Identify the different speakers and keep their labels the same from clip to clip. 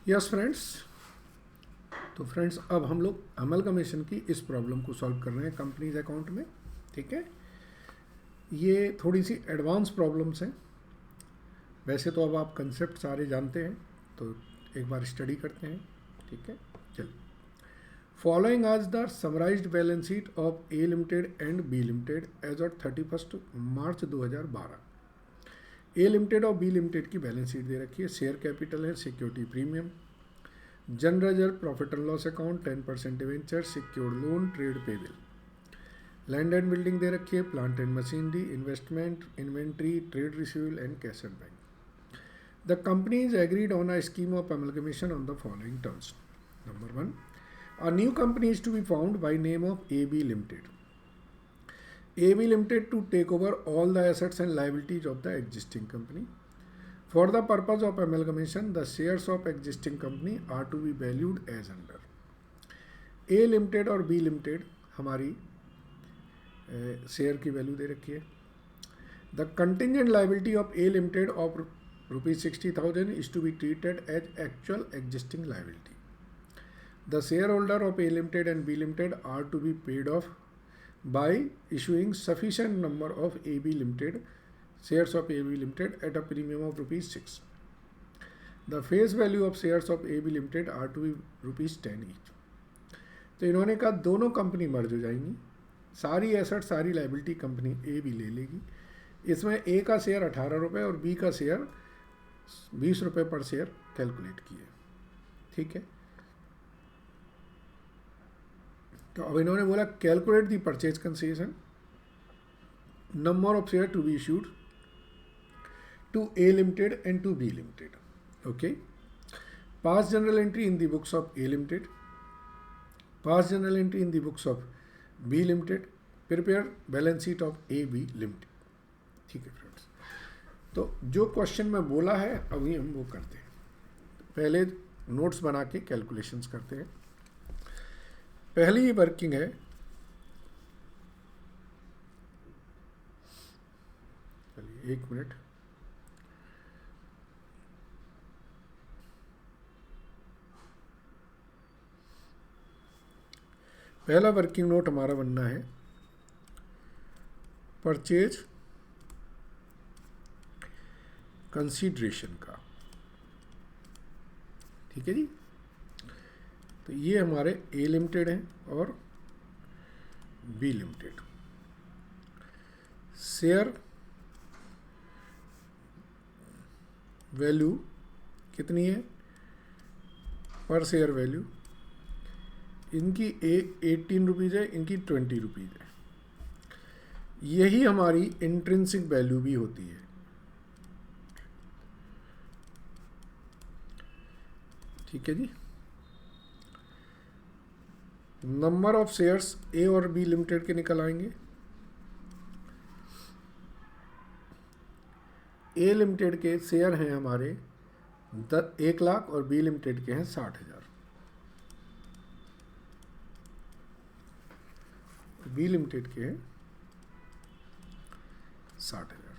Speaker 1: Yes friends, तो friends अब हम लोग अमलगमेशन की इस प्रॉब्लम को सॉल्व कर रहे हैं कंपनीज अकाउंट में। ठीक है, ये थोड़ी सी एडवांस प्रॉब्लम्स हैं। वैसे तो अब आप कंसेप्ट सारे जानते हैं, तो एक बार स्टडी करते हैं। ठीक है, चलो। फॉलोइंग आज the summarised balance sheet of A limited and B limited as of 31 March 2012। A limited और बी लिमिटेड की बैलेंस शीट दे रखी है। शेयर कैपिटल है, security premium, general reserve, profit and loss account, 10% debenture, secured loan, trade payable, land and building दे रखी है, plant and machinery, investment, inventory, trade receivable and cash at bank. The company is agreed on a scheme of amalgamation on the following terms. Number 1, a new company is to be formed by name of AB Limited. AB Limited to take over all the assets and liabilities of the existing company. For the purpose of amalgamation, the shares of existing company are to be valued as under. A Limited और B Limited हमारी share की value दे रखी है। The contingent liability of A Limited of ₹60,000 is to be treated as actual existing liability. The shareholder of A Limited and B Limited are to be paid off by issuing sufficient number of AB Limited shares of AB Limited at a premium of ₹6. The face value of shares of AB Limited are to be ₹10 each. तो इन्होंने कहा दोनों company merge हो जाएंगी, सारी asset सारी liability company ए भी ले लेगी। इसमें ए का शेयर 18 रुपये और बी का शेयर 20 रुपये पर शेयर कैलकुलेट किए। ठीक है, तो अब इन्होंने बोला calculate the purchase consideration, number of share to be issued to A limited and to B limited. Okay, pass general entry in the books of A limited, pass general entry in the books of B limited, prepare balance sheet of A B limited. ठीक है friends, तो जो question में बोला है अभी हम वो करते हैं। पहले नोट्स बना के कैलकुलेशंस करते हैं। पहली वर्किंग है, चलिए 1 मिनट, पहला वर्किंग नोट हमारा बनना है परचेज कंसीडरेशन का। ठीक है जी, तो ये हमारे ए लिमिटेड हैं और बी लिमिटेड। शेयर वैल्यू कितनी है पर शेयर वैल्यू, इनकी 18 रुपीज़ है, इनकी 20 रुपीज़ है। यही हमारी इंट्रिंसिक वैल्यू भी होती है। ठीक है जी, नंबर ऑफ शेयर्स ए और बी लिमिटेड के निकल आएंगे। ए लिमिटेड के शेयर हैं हमारे 1 लाख और बी लिमिटेड के हैं 60,000। बी लिमिटेड के हैं 60,000।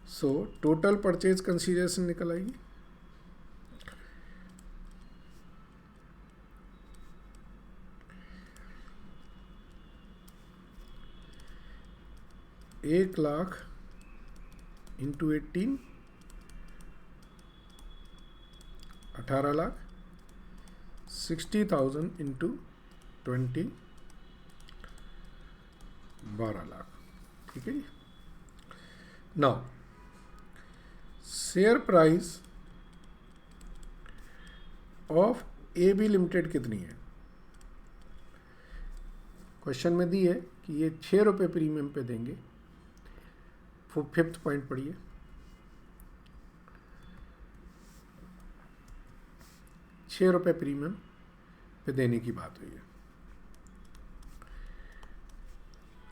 Speaker 1: सो टोटल परचेज कंसीडरेशन निकल आएगी 1 लाख इंटू 18, 18 लाख, 60,000 इंटू 20, 12 लाख। ठीक है जी, now share price of A B limited कितनी है। क्वेश्चन में दी है कि ये 6 रुपये प्रीमियम पे देंगे। 5th पॉइंट पढ़िए, ₹6 प्रीमियम पे देने की बात हुई है।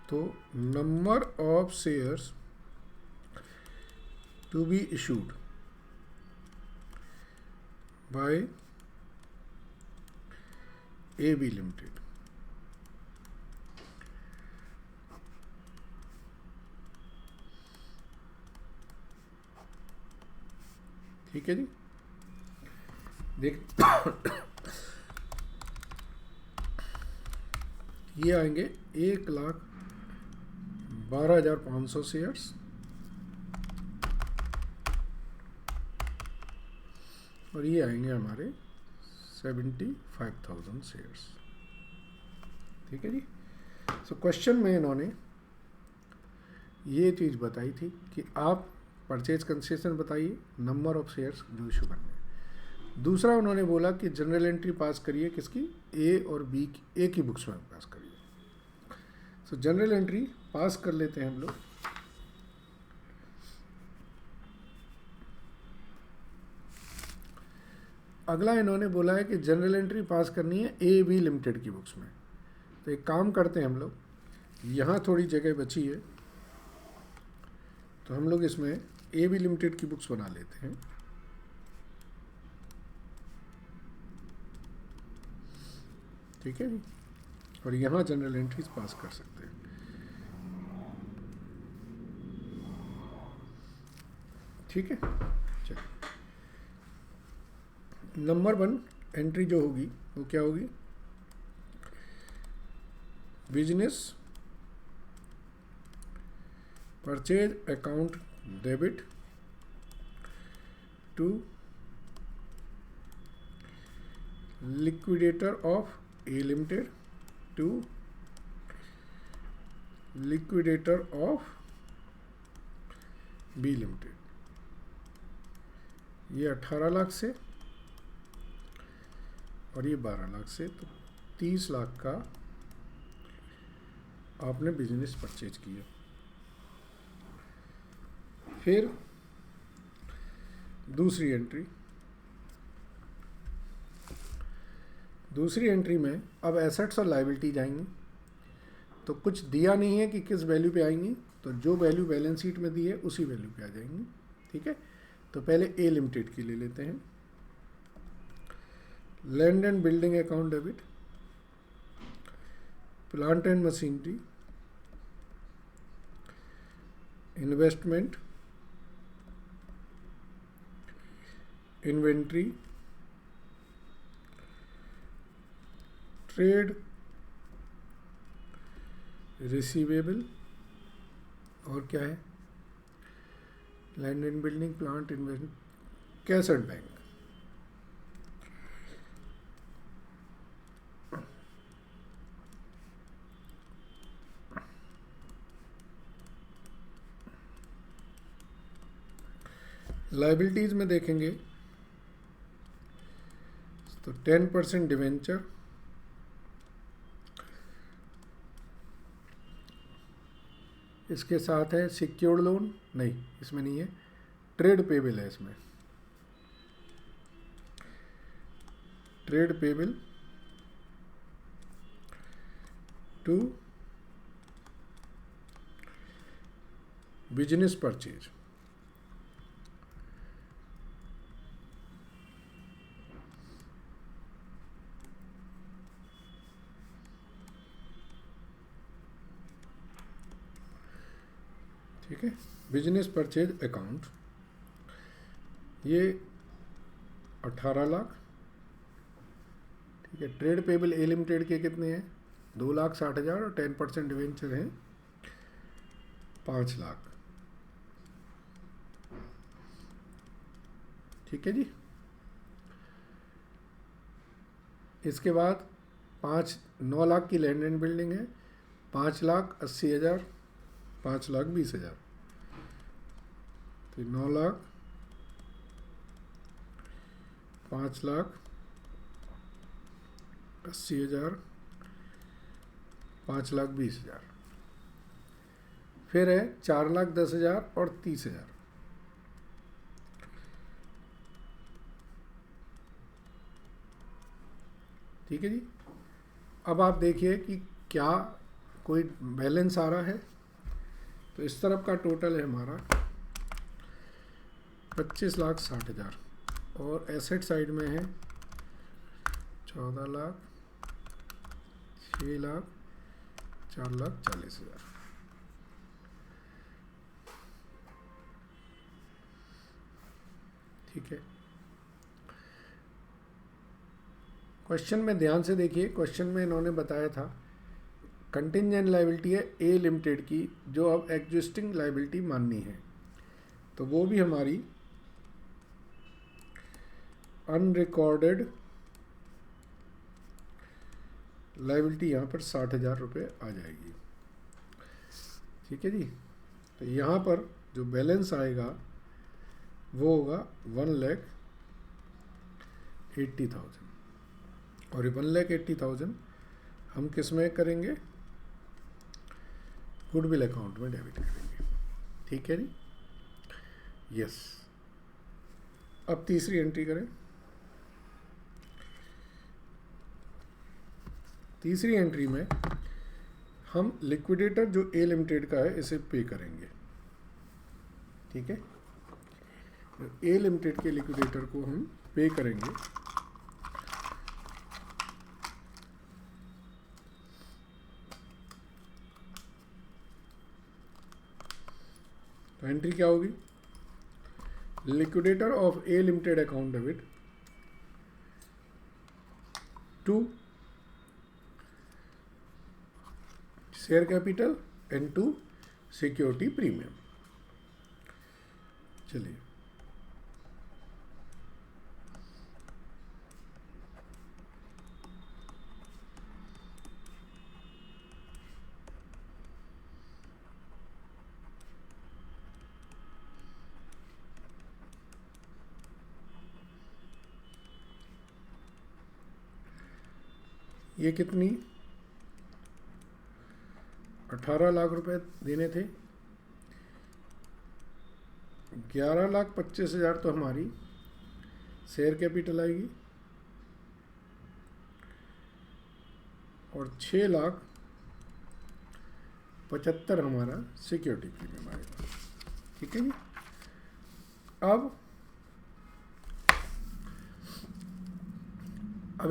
Speaker 1: तो number of shares to be issued by A B limited, ठीक है जी। देख ये आएंगे 1,12,500 शेयर्स और ये आएंगे हमारे 75,000 शेयर्स। ठीक है जी। सो क्वेश्चन में इन्होंने ये चीज़ बताई थी कि आप परचेज कंसेशन बताइए, नंबर ऑफ शेयर्स जो इशू करने। दूसरा उन्होंने बोला कि जनरल एंट्री पास करिए किसकी, ए और बी की, ए की बुक्स में पास करिए। सो जनरल एंट्री पास कर लेते हैं हम लोग। अगला इन्होंने बोला है कि जनरल एंट्री पास करनी है ए बी लिमिटेड की बुक्स में। तो एक काम करते हैं हम लोग, यहाँ थोड़ी जगह बची है तो हम लोग इसमें ए बी लिमिटेड की बुक्स बना लेते हैं। ठीक है जी। और यहाँ जनरल एंट्रीज पास कर सकते हैं। ठीक है, चलिए। नंबर 1 एंट्री जो होगी वो क्या होगी, business purchase account debit to liquidator of A limited to liquidator of B limited. ये 18 लाख से और ये 12 लाख से, तो 30 लाख का आपने बिजनेस परचेज किया। फिर दूसरी एंट्री में अब एसेट्स और लायबिलिटी जाएंगी। तो कुछ दिया नहीं है कि किस वैल्यू पे आएंगी, तो जो वैल्यू बैलेंस शीट में दी है उसी वैल्यू पे आ जाएंगी। ठीक है, तो पहले ए लिमिटेड की ले लेते हैं। Land and building account debit, plant and machinery, investment, inventory, trade receivable, और क्या है, land and building, plant, investment, cash and bank. Liabilities में देखेंगे तो 10% डिवेंचर, इसके साथ है सिक्योर्ड लोन, नहीं इसमें नहीं है, ट्रेड पेबल है इसमें, trade payable to business purchase. ठीक है, बिजनेस परचेज अकाउंट ये 18 लाख। ठीक है, ट्रेड पेबल ए लिमिटेड के कितने हैं, 2,60,000 और 10% डिवेंचर हैं 5 लाख। ठीक है जी। इसके बाद 9 लाख की लैंड एंड बिल्डिंग है, 5,80,000, 5,20,000, तो 9 लाख, 5,80,000, 5,20,000। फिर है 4,10,000 और 30,000। ठीक है जी। अब आप देखिए कि क्या कोई बैलेंस आ रहा है। तो इस तरफ का टोटल है हमारा 25,60,000 और एसेट साइड में है 14 लाख, 6 लाख, 4,40,000। ठीक है, क्वेश्चन में ध्यान से देखिए, क्वेश्चन में इन्होंने बताया था कंटिंजेंट लायबिलिटी है ए लिमिटेड की, जो अब एग्जिस्टिंग लायबिलिटी माननी है, तो वो भी हमारी अनरिकॉर्डेड लायबिलिटी यहाँ पर 60,000 रुपये आ जाएगी। ठीक है जी। तो यहाँ पर जो बैलेंस आएगा वो होगा 1,80,000, और ये 1,80,000 हम किस में करेंगे, गुडविल अकाउंट में डेबिट करेंगे। ठीक है जी, यस। अब तीसरी एंट्री करें। तीसरी एंट्री में हम लिक्विडेटर जो ए लिमिटेड का है इसे पे करेंगे। ठीक है, ए लिमिटेड के लिक्विडेटर को हम पे करेंगे। तो एंट्री क्या होगी, liquidator of A limited account debit to share capital and to security premium. चलिए, ये कितनी 18 लाख रुपए देने थे, 11,25,000 तो हमारी शेयर कैपिटल आएगी और 6,75,000 हमारा सिक्योरिटी प्रीमियम आएगा। ठीक है जी। अब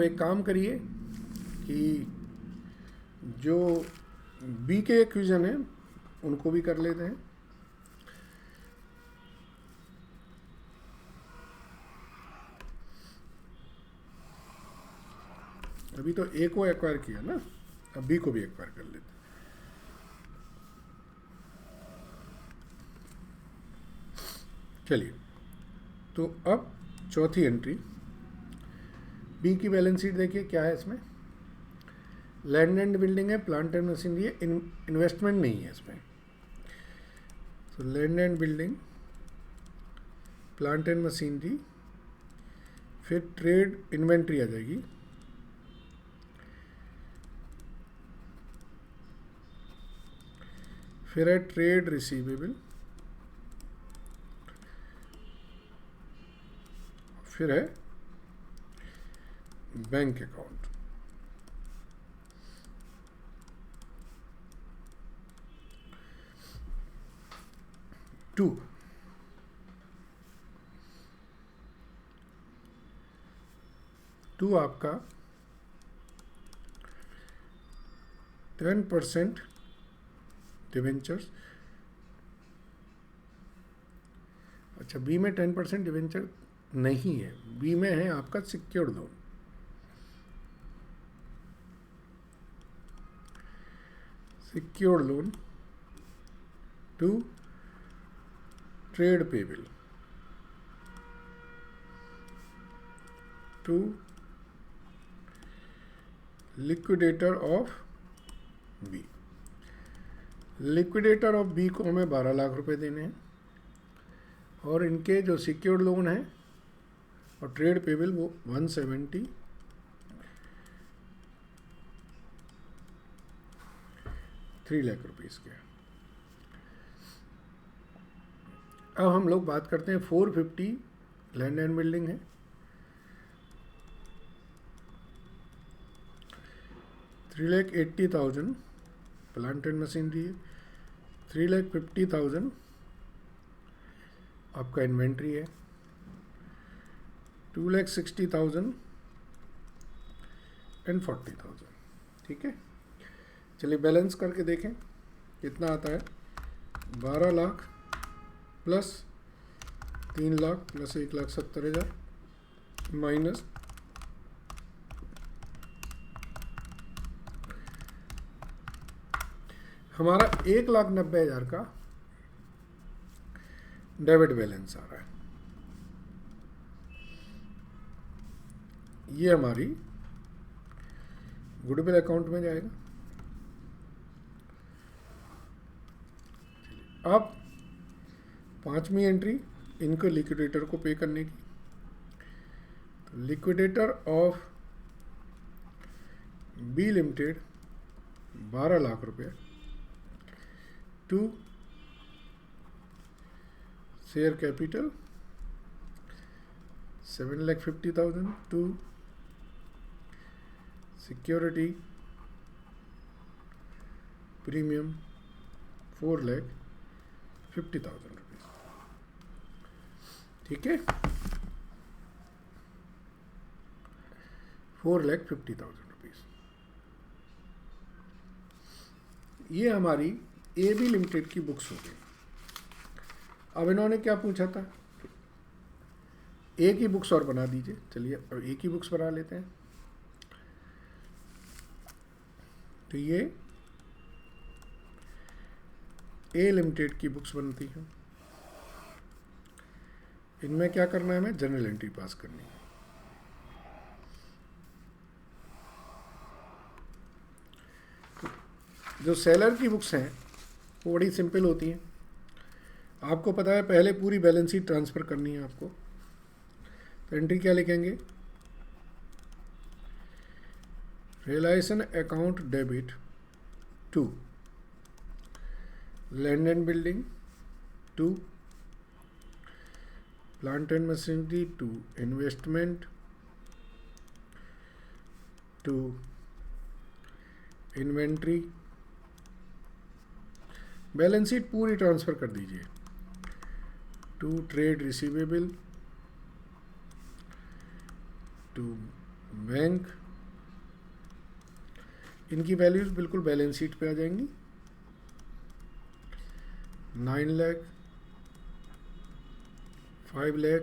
Speaker 1: एक काम करिए कि जो बी के एक्विजन है उनको भी कर लेते हैं। अभी तो ए को एक्वायर किया ना, अब बी को भी एक्वायर कर लेते हैं। चलिए, तो अब चौथी एंट्री, बी की बैलेंस शीट देखिए क्या है इसमें। लैंड एंड बिल्डिंग है, प्लांट एंड मशीनरी है, इन्वेस्टमेंट नहीं है इसमें। तो land and building, plant and machinery, फिर ट्रेड इन्वेंट्री आ जाएगी, फिर है ट्रेड रिसीवेबल, फिर है बैंक अकाउंट। टू आपका 10% डिवेंचर्स। अच्छा, बी में 10% डिवेंचर नहीं है, बी में है आपका secured loan. Secured loan to trade payable to liquidator of B. Liquidator of B को हमें 12 लाख रुपए देने हैं, और इनके जो सिक्योर्ड लोन है और ट्रेड पेबल वो 173 लाख रुपीस के। अब हम लोग बात करते हैं 450 लैंड एंड बिल्डिंग है, 3,80,000 प्लांट एंड मशीनरी है, 3,50,000 आपका इन्वेंट्री है, 2,60,000 एंड 40,000। ठीक है, चलिए बैलेंस करके देखें कितना आता है। 12 lakh plus 3 lakh plus 1,70,000 minus हमारा 1,90,000 का डेबिट बैलेंस आ रहा है। ये हमारी गुडविल अकाउंट में जाएगा। अब 5वीं एंट्री इनको लिक्विडेटर को पे करने की। तो liquidator of B limited 12 lakh रुपये to share capital 7,50,000 to security premium 4,50,000 rupees. ठीक है, 4,50,000 रुपीज। ये हमारी ए बी लिमिटेड की बुक्स हो गई। अब इन्होंने क्या पूछा था, ए की बुक्स और बना दीजिए। चलिए अब ए की बुक्स बना लेते हैं। तो ये ए लिमिटेड की बुक्स बनती हैं। इनमें क्या करना है, हमें जनरल एंट्री पास करनी है। जो सेलर की बुक्स हैं वो बड़ी सिंपल होती हैं। आपको पता है पहले पूरी बैलेंस शीट ट्रांसफ़र करनी है आपको। तो एंट्री क्या लिखेंगे, realisation account debit to land and building, to plant and machinery, to investment, to inventory. Balance sheet पूरी ट्रांसफ़र कर दीजिए। To trade receivable, to bank. इनकी वैल्यूज बिल्कुल बैलेंस शीट पे आ जाएंगी। 9 लाख, 5 लाख,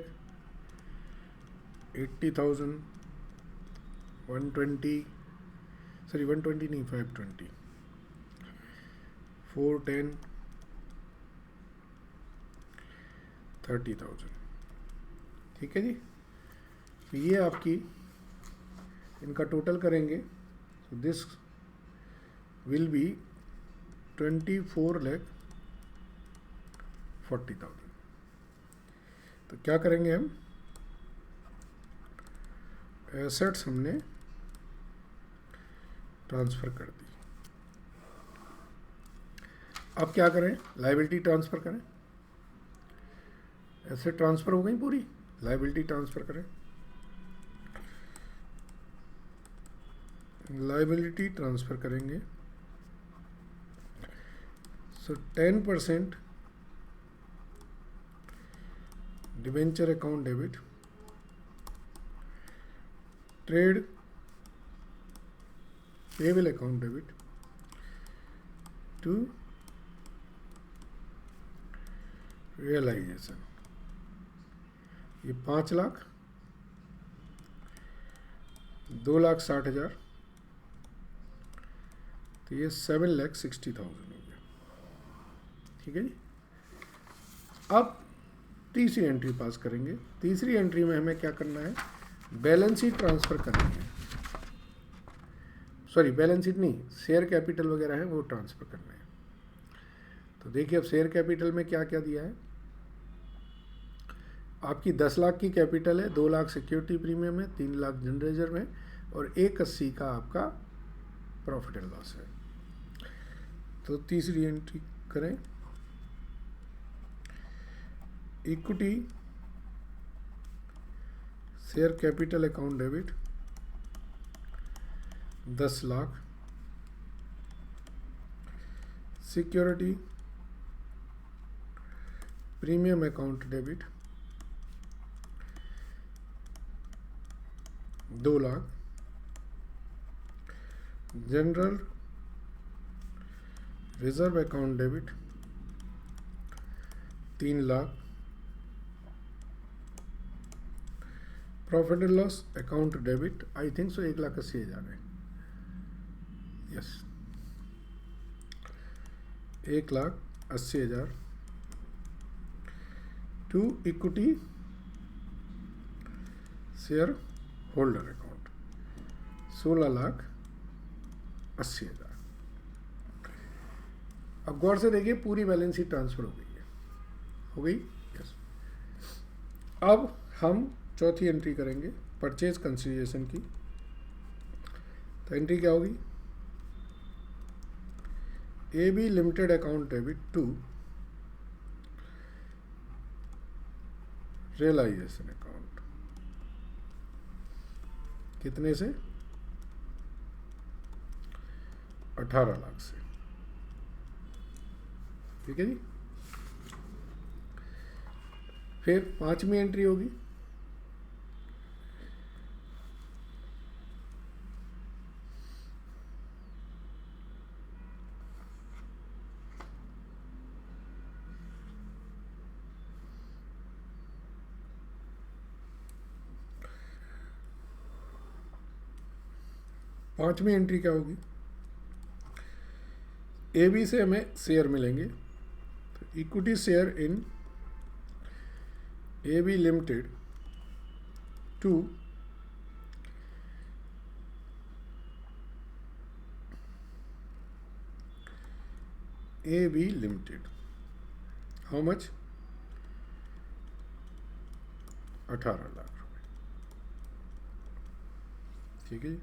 Speaker 1: 80,000, 120, सॉरी 120 नहीं 520, 410, 30,000। ठीक है जी। तो ये आपकी इनका टोटल करेंगे तो दिस विल बी 24,40,000। तो क्या करेंगे हम, एसेट्स हमने ट्रांसफ़र कर दी। अब क्या करें, लायबिलिटी ट्रांसफ़र करें। एसेट ट्रांसफ़र हो गई पूरी, लायबिलिटी ट्रांसफ़र करें। लायबिलिटी ट्रांसफ़र करेंगे। So 10% debenture account debit, trade payable account debit to realisation. ये 5 लाख, 2,60,000, तो ये 7,60,000 हो गया। ठीक है जी। अब तीसरी एंट्री पास करेंगे। तीसरी एंट्री में हमें क्या करना है, बैलेंस शीट ट्रांसफ़र करनी है। सॉरी बैलेंस शीट नहीं, शेयर कैपिटल वगैरह है वो ट्रांसफ़र करना है। तो देखिए अब शेयर कैपिटल में क्या क्या दिया है। आपकी 10 लाख की कैपिटल है, 2 लाख सिक्योरिटी प्रीमियम है, 3 लाख जनरल रिजर्व है और 1,80 का आपका प्रॉफिट एंड लॉस है। तो तीसरी एंट्री करें, equity share capital account debit 10 lakh, security premium account debit 2 lakh, general reserve account debit 3 lakh, profit and loss account debit I think so 1,80,000 है। Yes, 1,80,000 to equity share holder account 16,80,000। अब गौर से देखिए, पूरी balance sheet transfer हो गई है, हो गई, यस। अब हम चौथी एंट्री करेंगे परचेज कंसिडरेशन की। तो एंट्री क्या होगी? AB limited account debit to realisation account, कितने से? 18 लाख से, ठीक है जी। फिर पांचवी एंट्री होगी पांचवी एंट्री क्या होगी? AB से हमें शेयर मिलेंगे, तो equity share in AB limited to AB limited, how much? 18 lakh रुपए, ठीक है जी।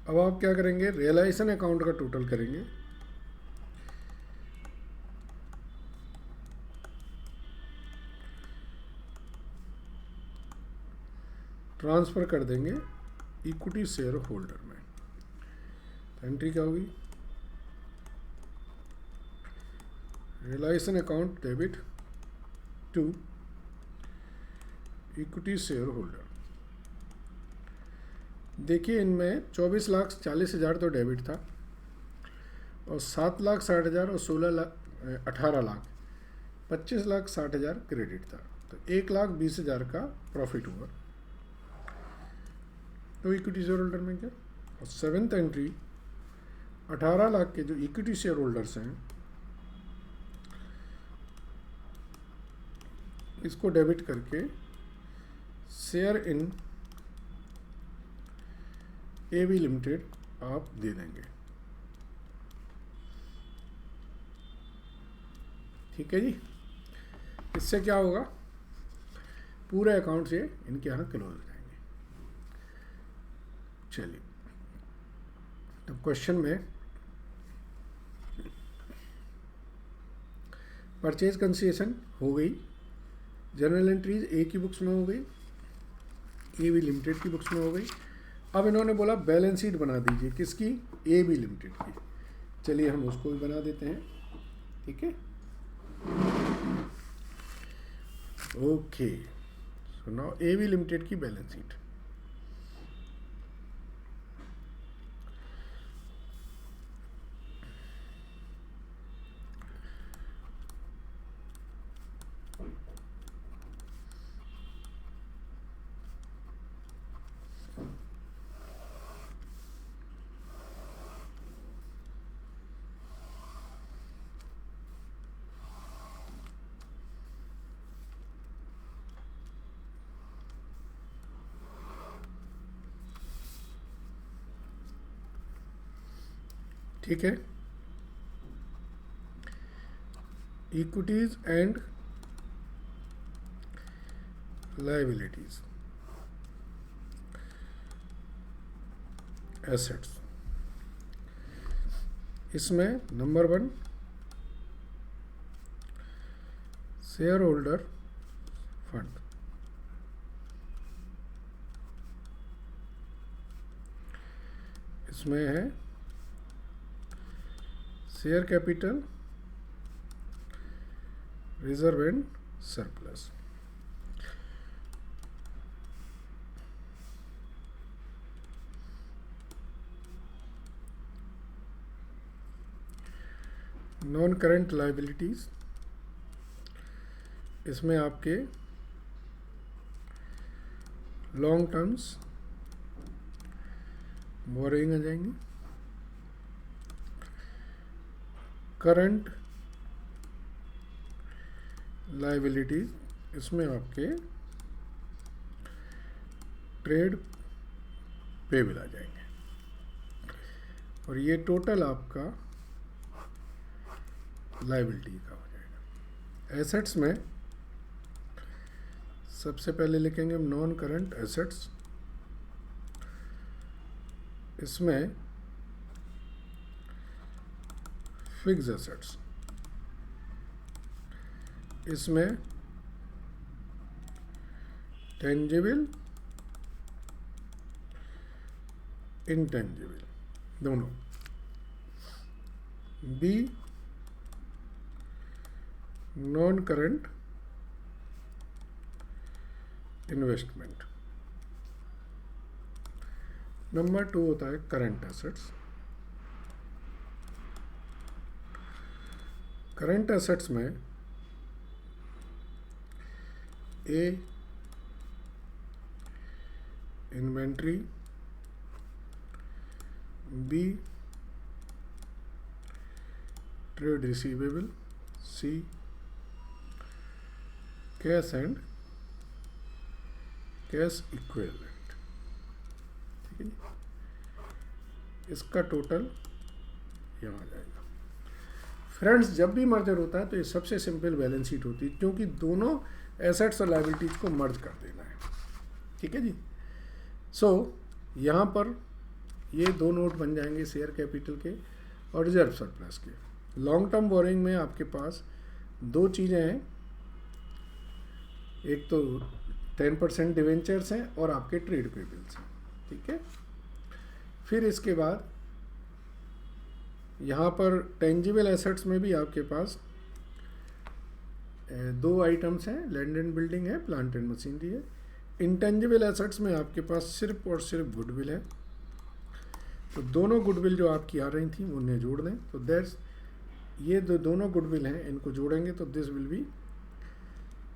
Speaker 1: अब आप क्या करेंगे? रियलाइजेशन अकाउंट का टोटल करेंगे, ट्रांसफ़र कर देंगे इक्विटी शेयर होल्डर में। एंट्री क्या होगी? Realisation account debit to equity share holder. देखिए, इनमें 24,40,000 तो डेबिट था, और 7,60,000 और 18 लाख 25,60,000 क्रेडिट था। तो 1,20,000 का प्रॉफिट हुआ, तो इक्विटी शेयर होल्डर में क्या? और सेवेंथ एंट्री 18 लाख के जो इक्विटी शेयर होल्डर्स हैं, इसको डेबिट करके शेयर इन AB लिमिटेड आप दे देंगे, ठीक है जी। इससे क्या होगा? पूरे अकाउंट से इनके यहाँ क्लोज हो जाएंगे। चलिए, तो क्वेश्चन में परचेज कंसिडरेशन हो गई, जनरल एंट्रीज ए की बुक्स में हो गई, AB लिमिटेड की बुक्स में हो गई। अब इन्होंने बोला बैलेंस शीट बना दीजिए, किसकी? AB लिमिटेड की। चलिए हम उसको भी बना देते हैं, ठीक है। Okay, so now AB limited की बैलेंस शीट। ठीक है, इक्विटीज एंड लायबिलिटीज, एसेट्स। इसमें नंबर 1 शेयर होल्डर फंड, इसमें है share capital, reserve and surplus. Non current liabilities, इसमें आपके लॉन्ग टर्म्स बोरिंग आ जाएंगी। करंट लाइबिलिटीज, इसमें आपके ट्रेड पेबल आ जाएंगे। और ये टोटल आपका लाइबिलिटी का हो जाएगा। एसेट्स में सबसे पहले लिखेंगे हम नॉन करंट एसेट्स। इसमें फिक्स एसेट्स, इसमें टेंजिबल इंटेंजिबल दोनों। B non current investment. Number 2 होता है करंट एसेट्स। करंट एसेट्स में A inventory, B trade receivable, C cash and cash equivalent. ठीक है, इसका टोटल यहाँ आ जाएगा। फ्रेंड्स, जब भी मर्जर होता है तो ये सबसे सिंपल बैलेंस शीट होती है, क्योंकि दोनों एसेट्स और लायबिलिटीज को मर्ज कर देना है। ठीक है जी। सो यहाँ पर ये दो नोट बन जाएंगे शेयर कैपिटल के और रिजर्व सरप्लस के। लॉन्ग टर्म बोरिंग में आपके पास दो चीज़ें हैं, एक तो 10% डिवेंचर्स हैं और आपके ट्रेड पेबल्स हैं। ठीक है, फिर इसके बाद यहाँ पर टेंजिबल एसेट्स में भी आपके पास दो आइटम्स हैं, लैंड एंड बिल्डिंग है, प्लांट एंड मशीनरी है। इंटेंजिबल एसेट्स में आपके पास सिर्फ और सिर्फ गुडविल है। तो दोनों गुडविल जो आपकी आ रही थी उन्हें जोड़ दें, तो दैट्स ये दोनों गुडविल हैं, इनको जोड़ेंगे तो दिस विल बी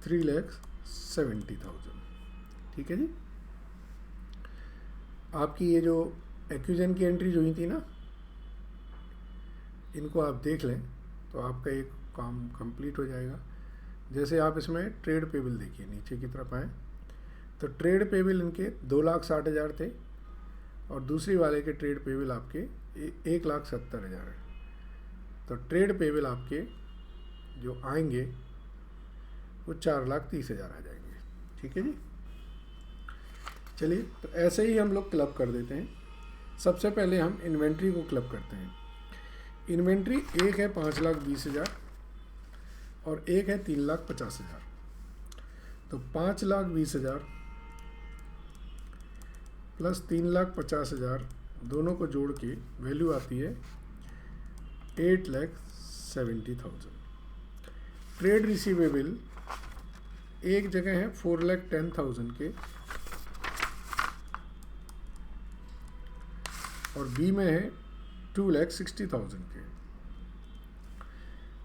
Speaker 1: 3,70,000। ठीक है जी। आपकी ये जो एक्विजन की एंट्रीज हुई थी ना, इनको आप देख लें तो आपका एक काम कंप्लीट हो जाएगा। जैसे आप इसमें ट्रेड पेबल देखिए, नीचे की तरफ आए तो ट्रेड पेबल इनके 2,60,000 थे और दूसरी वाले के ट्रेड पेबल आपके 1,70,000 है। तो ट्रेड पेबल आपके जो आएंगे वो 4,30,000 आ जाएंगे। ठीक है जी। चलिए, तो ऐसे ही हम लोग क्लब कर देते हैं। सबसे पहले हम इन्वेंट्री को क्लब करते हैं। इन्वेंट्री एक है 5,20,000 और एक है 3,50,000। तो 5,20,000 प्लस 3,50,000 दोनों को जोड़ के वैल्यू आती है 8,70,000। ट्रेड रिसीवेबल एक जगह है 4,10,000 के और बी में है 2,60,000 के।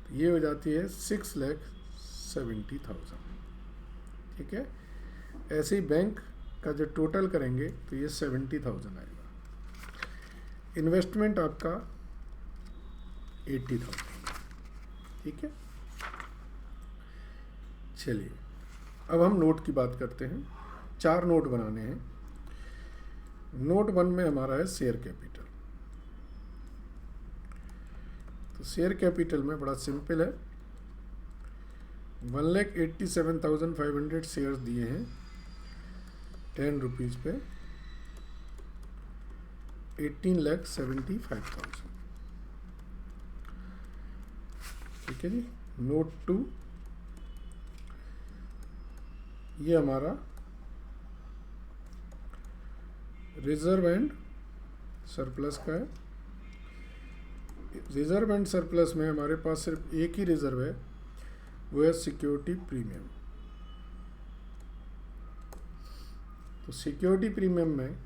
Speaker 1: तो ये हो जाती है 6,70,000। ठीक है, ऐसे ही बैंक का जो टोटल करेंगे तो ये 70,000 आएगा। इन्वेस्टमेंट आपका 80,000। ठीक है, चलिए अब हम नोट की बात करते हैं। 4 नोट बनाने हैं। नोट 1 में हमारा है शेयर कैपिटल। तो शेयर कैपिटल में बड़ा सिंपल है, 1,87,500 शेयर्स दिए हैं 10 रुपीज़ पे, 18,75,000। ठीक है जी। नोट 2 ये हमारा रिजर्व एंड सरप्लस का है। रिजर्व एंड सरप्लस में हमारे पास सिर्फ एक ही रिजर्व है, वो है सिक्योरिटी प्रीमियम। तो सिक्योरिटी प्रीमियम में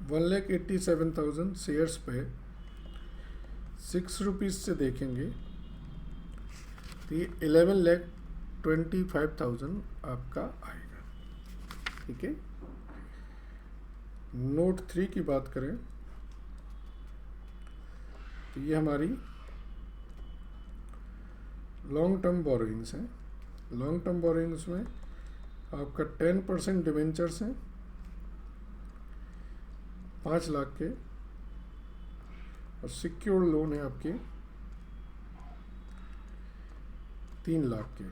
Speaker 1: 1,87,000 शेयर्स पे ₹6 से देखेंगे तो ये 11,25,000 आपका आएगा। ठीक है। नोट 3 की बात करें तो ये हमारी लॉन्ग टर्म बोरोइंग्स हैं। लॉन्ग टर्म बोरोइंग्स में आपका 10% डिवेंचर्स हैं 5 लाख के, और सिक्योर्ड लोन है आपके 3 लाख के,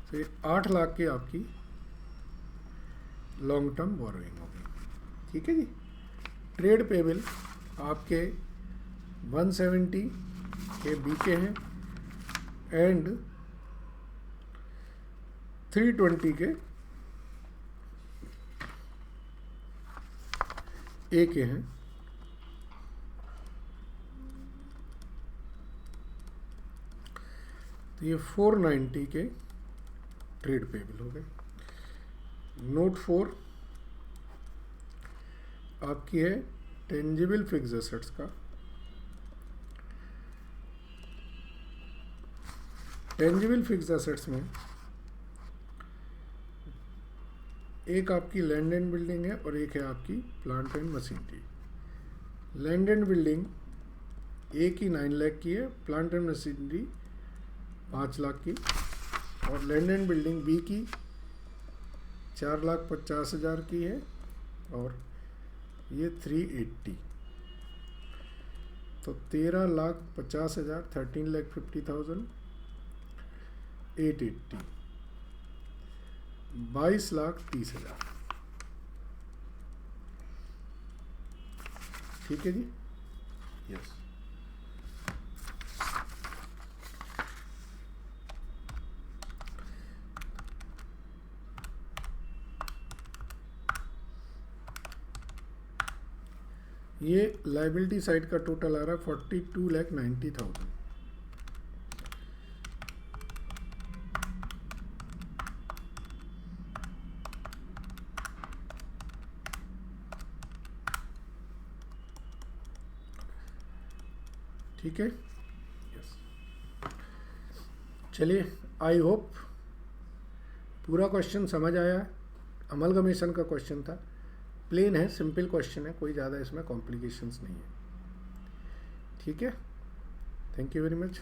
Speaker 1: तो ये 8 लाख की आपकी लॉन्ग टर्म बोरोइंग होगी। ठीक है जी। ट्रेड पेबल आपके 170 के बीके हैं एंड 320 के ए के हैं। तो ये 490 के ट्रेड पेबल हो गए। नोट 4 आपकी है टेंजिबल फिक्स एसेट्स का। टेंजिबल फिक्स एसेट्स में एक आपकी लैंड एंड बिल्डिंग है और एक है आपकी plant and machinery. Land and building A की 9 लाख की है, प्लांट एंड मशीनरी 5 लाख की, और लैंड एंड बिल्डिंग बी की 4,50,000 की है, और ये 380, तो 13,50,000, 13,50,000, 880, 22,30,000। ठीक है जी। यस। ये लाइबिलिटी साइड का टोटल आ रहा है 42,90,000। ठीक है। यस। चलिए, आई होप पूरा क्वेश्चन समझ आया है। अमलगमेशन का क्वेश्चन था, प्लेन है, सिंपल क्वेश्चन है, कोई ज़्यादा इसमें कॉम्प्लिकेशंस नहीं है। ठीक है। Thank you very much.